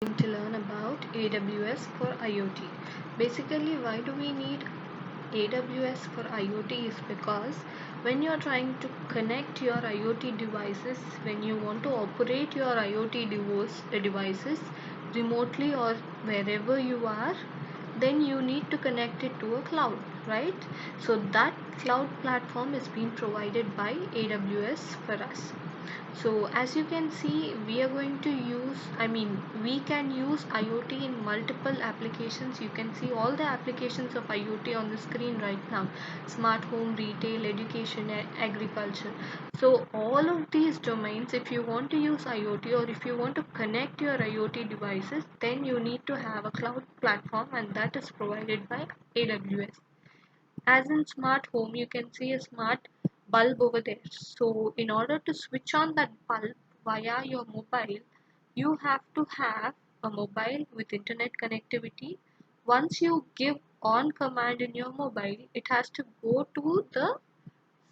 Going to learn about AWS for IoT. Basically, why do we need AWS for IoT is because when you are trying to connect your IoT devices, when you want to operate your IoT devices remotely or wherever you are, then you need to connect it to a cloud, right? So that cloud platform is being provided by AWS for us. So as you can see, we are going to use, we can use IoT in multiple applications. You can see all the applications of IoT on the screen right now: smart home, retail, education, agriculture. So all of these domains, if you want to use IoT or if you want to connect your IoT devices, then you need to have a cloud platform, and that is provided by AWS. As in smart home, you can see a smart bulb over there. So in order to switch on that bulb via your mobile, you have to have a mobile with internet connectivity. Once you give on command in your mobile, it has to go to the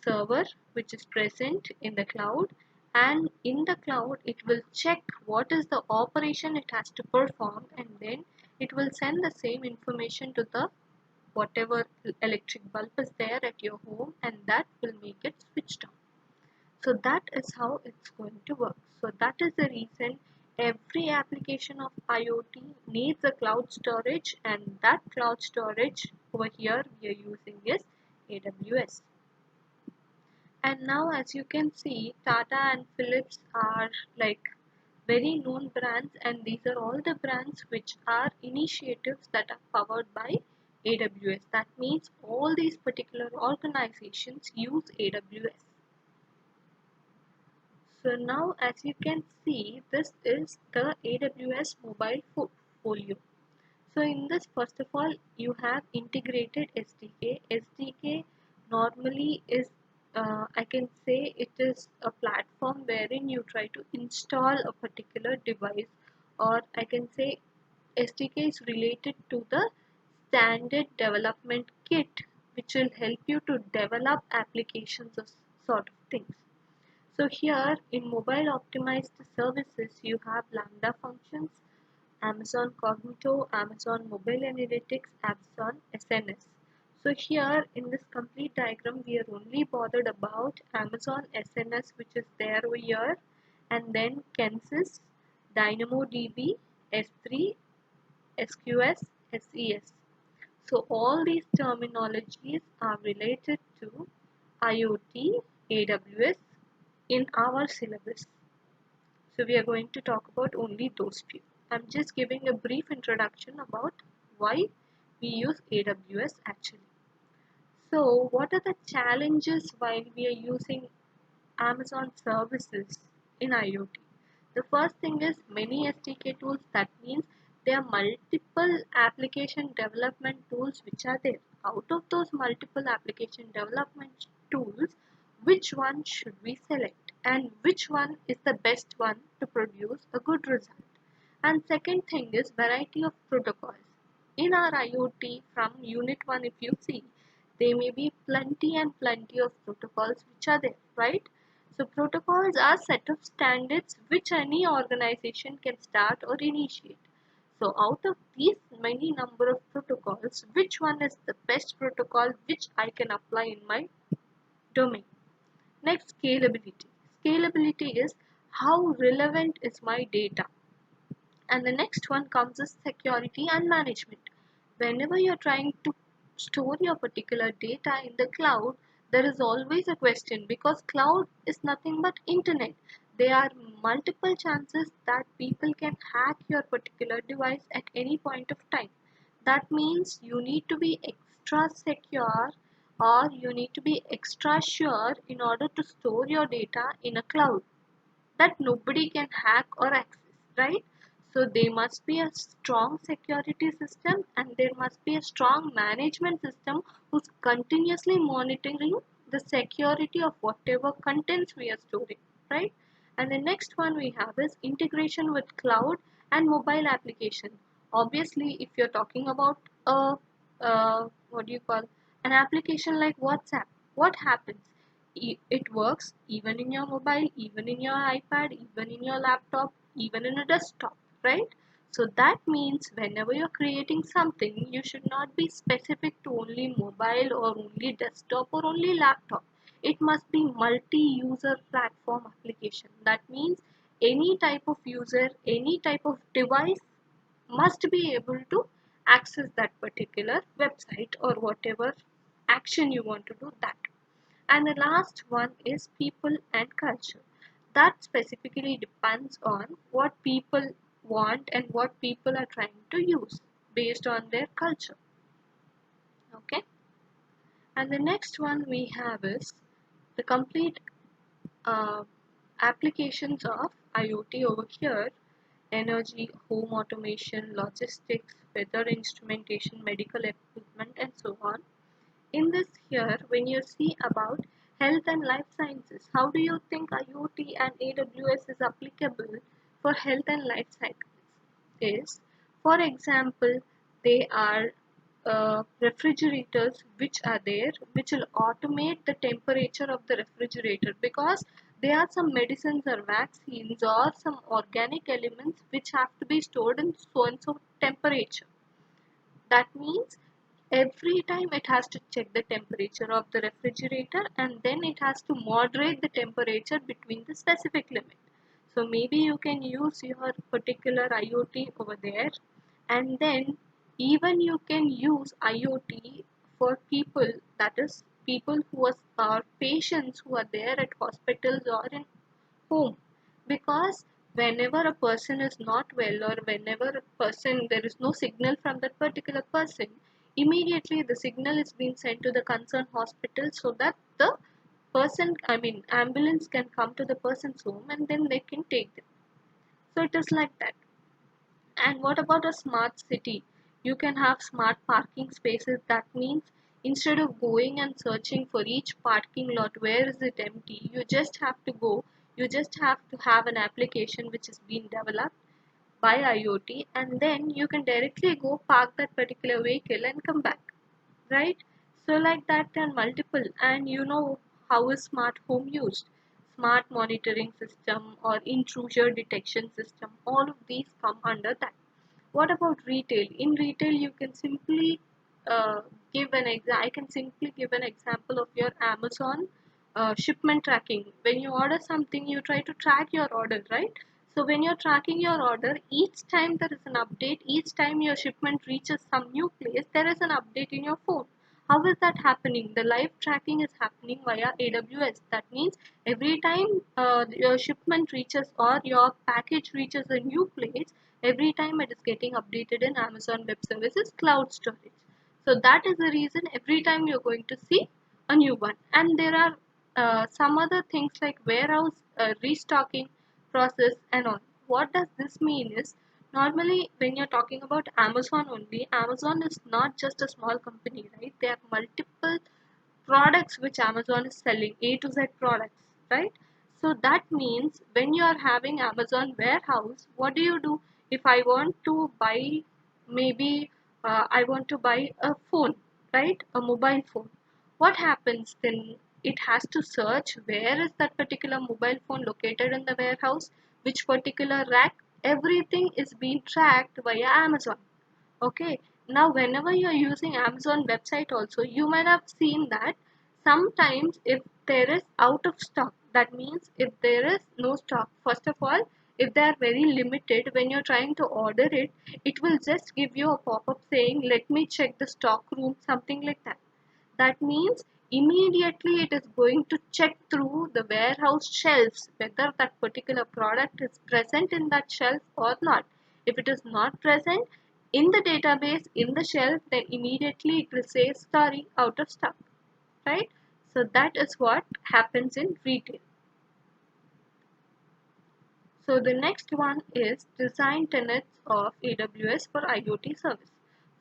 server which is present in the cloud, and in the cloud it will check what is the operation it has to perform, and then it will send the same information to the whatever electric bulb is there at your home, and that will make it switched on. So that is how it's going to work. So that is the reason every application of IoT needs a cloud storage, and that cloud storage over here we are using is AWS. And now as you can see, Tata and Philips are like very known brands, and these are all the brands which are initiatives that are powered by AWS. That means all these particular organizations use AWS. So now as you can see, this is the AWS mobile portfolio. So in this, first of all, you have integrated SDK. SDK normally is, I can say it is a platform wherein you try to install a particular device, or I can say SDK is related to the standard development kit, which will help you to develop applications of sort of things. So here in mobile optimized services, you have Lambda functions, Amazon Cognito, Amazon Mobile Analytics, Amazon SNS. So here in this complete diagram, we are only bothered about Amazon SNS, which is there over here, and then Kinesis, DynamoDB, S3, SQS, SES. So all these terminologies are related to IoT, AWS in our syllabus. So we are going to talk about only those few. I'm just giving a brief introduction about why we use AWS actually. So what are the challenges while we are using Amazon services in IoT? The first thing is many SDK tools. That means there are multiple application development tools which are there. Out of those multiple application development tools, which one should we select, and which one is the best one to produce a good result? And second thing is variety of protocols. In our IoT from unit 1, if you see, there may be plenty and plenty of protocols which are there, right? So protocols are set of standards which any organization can start or initiate. So out of these many number of protocols, which one is the best protocol which I can apply in my domain? Next, scalability. Scalability is how relevant is my data. And the next one comes is security and management. Whenever you're trying to store your particular data in the cloud, there is always a question, because cloud is nothing but internet. There are multiple chances that people can hack your particular device at any point of time. That means you need to be extra secure, or you need to be extra sure in order to store your data in a cloud that nobody can hack or access, right? So there must be a strong security system, and there must be a strong management system who's continuously monitoring the security of whatever contents we are storing, right? And the next one we have is integration with cloud and mobile application. Obviously, if you're talking about what do you call, an application like WhatsApp, what happens? It works even in your mobile, even in your iPad, even in your laptop, even in a desktop, right? So that means whenever you're creating something, you should not be specific to only mobile or only desktop or only laptop. It must be multi-user platform application. That means any type of user, any type of device must be able to access that particular website or whatever action you want to do that. And the last one is people and culture. That specifically depends on what people want and what people are trying to use based on their culture. Okay. And the next one we have is the complete uh, applications of IoT over here: energy, home automation, logistics, weather instrumentation, medical equipment, and so on. In this here, when you see about health and life sciences, how do you think IoT and AWS is applicable for health and life sciences? Is, for example, they are refrigerators which are there, which will automate the temperature of the refrigerator, because there are some medicines or vaccines or some organic elements which have to be stored in so and so temperature. That means every time it has to check the temperature of the refrigerator, and then it has to moderate the temperature between the specific limit. So maybe you can use your particular IoT over there, and then even you can use IoT for people, that is people who are patients who are there at hospitals or in home, because whenever a person is not well or whenever a person there is no signal from that particular person, immediately the signal is being sent to the concerned hospital so that the person, I mean ambulance, can come to the person's home and then they can take them. So it is like that. And what about a smart city? You can have smart parking spaces. That means instead of going and searching for each parking lot, where is it empty, you just have to go, you just have to have an application which is being developed by IoT, and then you can directly go park that particular vehicle and come back, right? So like that, there are multiple. And you know how is smart home used? Smart monitoring system or intrusion detection system, all of these come under that. What about retail? In retail, you can simply I can simply give an example of your Amazon shipment tracking. When you order something, you try to track your order, right? So when you're tracking your order, each time there is an update, each time your shipment reaches some new place, there is an update in your phone. How is that happening? The live tracking is happening via AWS. That means every time your shipment reaches or your package reaches a new place, every time it is getting updated in Amazon Web Services cloud storage. So that is the reason every time you're going to see a new one. And there are some other things like warehouse restocking process and all. What does this mean is, normally when you're talking about Amazon only, Amazon is not just a small company, right? There are multiple products which Amazon is selling, A to Z products, right? So that means when you are having Amazon warehouse, what do you do? If I want to buy, maybe I want to buy a phone, right? A mobile phone. What happens then? It has to search where is that particular mobile phone located in the warehouse, which particular rack. Everything is being tracked via Amazon. Okay, now whenever you're using Amazon website also, you might have seen that sometimes if there is out of stock, that means if there is no stock, first of all, if they are very limited, when you're trying to order it, it will just give you a pop-up saying, let me check the stock room, something like that. That means immediately it is going to check through the warehouse shelves whether that particular product is present in that shelf or not. If it is not present in the database, in the shelf, then immediately it will say sorry, out of stock, right? So that is what happens in retail. So the next one is design tenets of AWS for IoT service.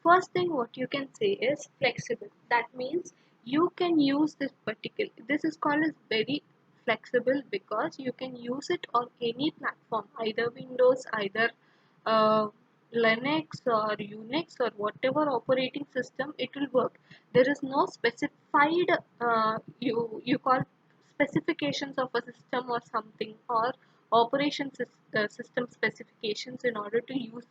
First thing what you can say is flexible. That means you can use this is called as very flexible because you can use it on any platform, either Windows, either uh, Linux or Unix or whatever operating system, it will work. There is no specified you call specifications of a system or something, or system specifications in order to use